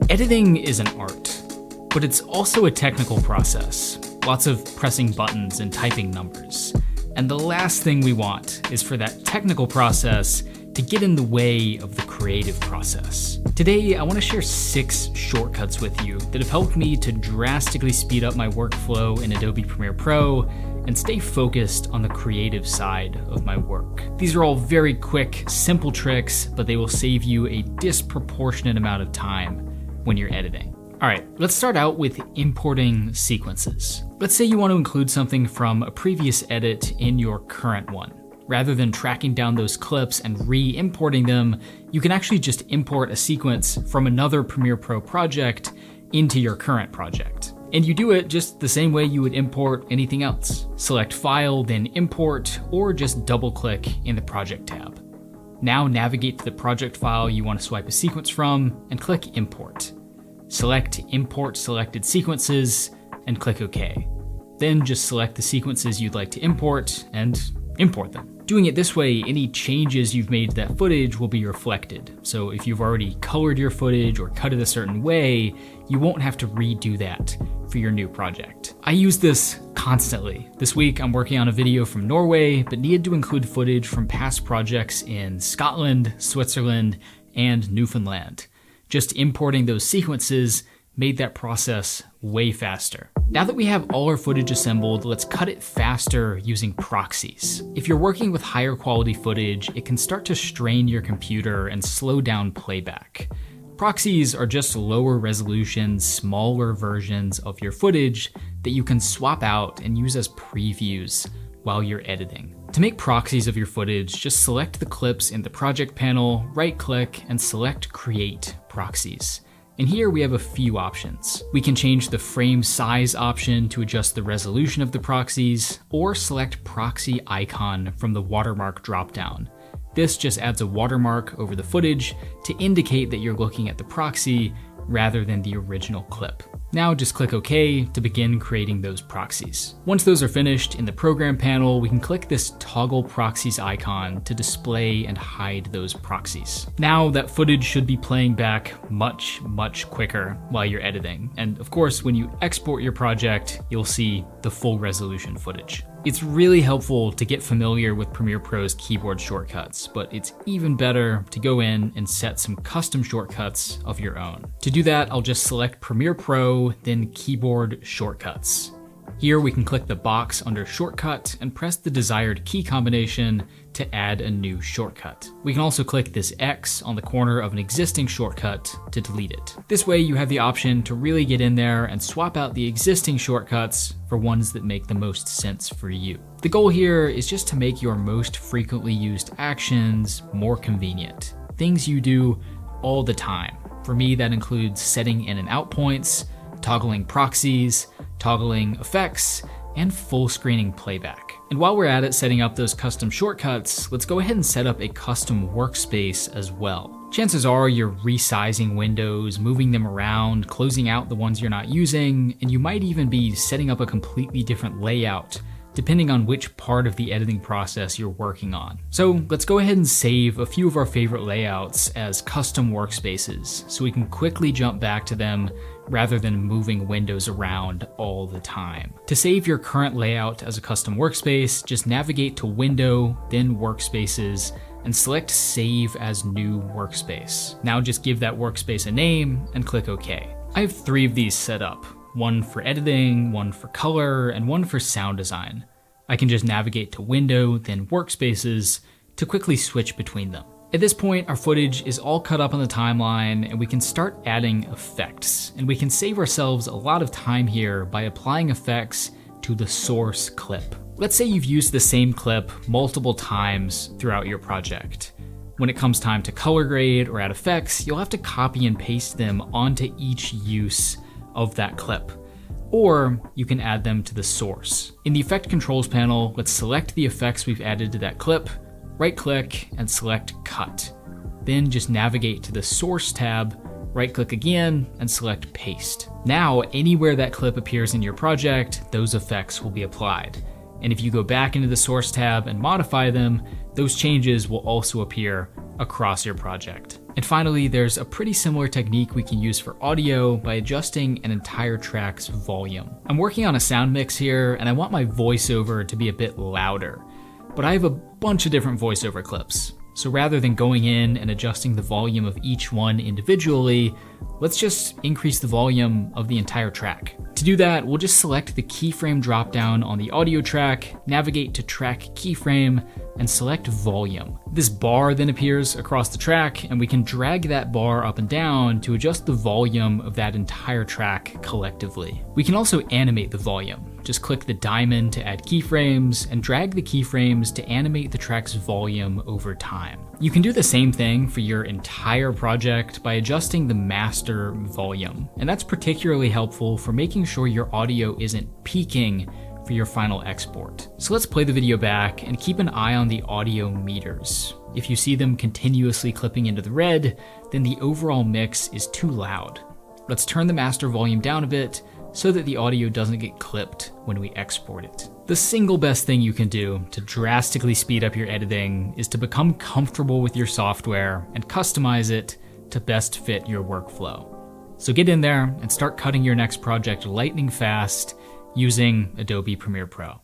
Editing is an art, but it's also a technical process. Lots of pressing buttons and typing numbers. And the last thing we want is for that technical process to get in the way of the creative process. Today, I want to share 6 shortcuts with you that have helped me to drastically speed up my workflow in Adobe Premiere Pro and stay focused on the creative side of my work. These are all very quick, simple tricks, but they will save you a disproportionate amount of time when you're editing. All right, let's start out with importing sequences. Let's say you want to include something from a previous edit in your current one. Rather than tracking down those clips and re-importing them, you can actually just import a sequence from another Premiere Pro project into your current project. And you do it just the same way you would import anything else. Select File, then Import, or just double-click in the Project tab. Now navigate to the project file you want to swipe a sequence from and click Import. Select Import Selected Sequences and click OK. Then just select the sequences you'd like to import and import them. Doing it this way, any changes you've made to that footage will be reflected. So if you've already colored your footage or cut it a certain way, you won't have to redo that for your new project. I use this constantly. This week, I'm working on a video from Norway, but needed to include footage from past projects in Scotland, Switzerland, and Newfoundland. Just importing those sequences made that process way faster. Now that we have all our footage assembled, let's cut it faster using proxies. If you're working with higher quality footage, it can start to strain your computer and slow down playback. Proxies are just lower resolution, smaller versions of your footage that you can swap out and use as previews while you're editing. To make proxies of your footage, just select the clips in the project panel, right-click, and select Create Proxies. And here we have a few options. We can change the frame size option to adjust the resolution of the proxies, or select proxy icon from the watermark dropdown. This just adds a watermark over the footage to indicate that you're looking at the proxy rather than the original clip. Now just click OK to begin creating those proxies. Once those are finished, in the program panel, we can click this toggle proxies icon to display and hide those proxies. Now that footage should be playing back much quicker while you're editing. And of course, when you export your project, you'll see the full resolution footage. It's really helpful to get familiar with Premiere Pro's keyboard shortcuts, but it's even better to go in and set some custom shortcuts of your own. To do that, I'll just select Premiere Pro, then Keyboard Shortcuts. Here we can click the box under Shortcut and press the desired key combination to add a new shortcut. We can also click this X on the corner of an existing shortcut to delete it. This way you have the option to really get in there and swap out the existing shortcuts for ones that make the most sense for you. The goal here is just to make your most frequently used actions more convenient. Things you do all the time. For me, that includes setting in and out points, toggling proxies, toggling effects, and full screening playback. And while we're at it setting up those custom shortcuts, let's go ahead and set up a custom workspace as well. Chances are you're resizing windows, moving them around, closing out the ones you're not using, and you might even be setting up a completely different layout depending on which part of the editing process you're working on. So let's go ahead and save a few of our favorite layouts as custom workspaces so we can quickly jump back to them rather than moving windows around all the time. To save your current layout as a custom workspace, just navigate to Window, then Workspaces, and select Save as New Workspace. Now just give that workspace a name and click OK. I have 3 of these set up. One for editing, one for color, and one for sound design. I can just navigate to Window, then Workspaces to quickly switch between them. At this point, our footage is all cut up on the timeline and we can start adding effects. And we can save ourselves a lot of time here by applying effects to the source clip. Let's say you've used the same clip multiple times throughout your project. When it comes time to color grade or add effects, you'll have to copy and paste them onto each use of that clip, or you can add them to the source. In the Effect Controls panel, let's select the effects we've added to that clip, right-click, and select Cut. Then just navigate to the Source tab, right-click again, and select Paste. Now, anywhere that clip appears in your project, those effects will be applied. And if you go back into the Source tab and modify them, those changes will also appear across your project. And finally, there's a pretty similar technique we can use for audio by adjusting an entire track's volume. I'm working on a sound mix here, and I want my voiceover to be a bit louder, but I have a bunch of different voiceover clips. So rather than going in and adjusting the volume of each one individually, let's just increase the volume of the entire track. To do that, we'll just select the keyframe dropdown on the audio track, navigate to track keyframe, and select volume. This bar then appears across the track, and we can drag that bar up and down to adjust the volume of that entire track collectively. We can also animate the volume. Just click the diamond to add keyframes, and drag the keyframes to animate the track's volume over time. You can do the same thing for your entire project by adjusting the master volume, and that's particularly helpful for making sure your audio isn't peaking for your final export. So let's play the video back and keep an eye on the audio meters. If you see them continuously clipping into the red, then the overall mix is too loud. Let's turn the master volume down a bit so that the audio doesn't get clipped when we export it. The single best thing you can do to drastically speed up your editing is to become comfortable with your software and customize it to best fit your workflow. So get in there and start cutting your next project lightning fast using Adobe Premiere Pro.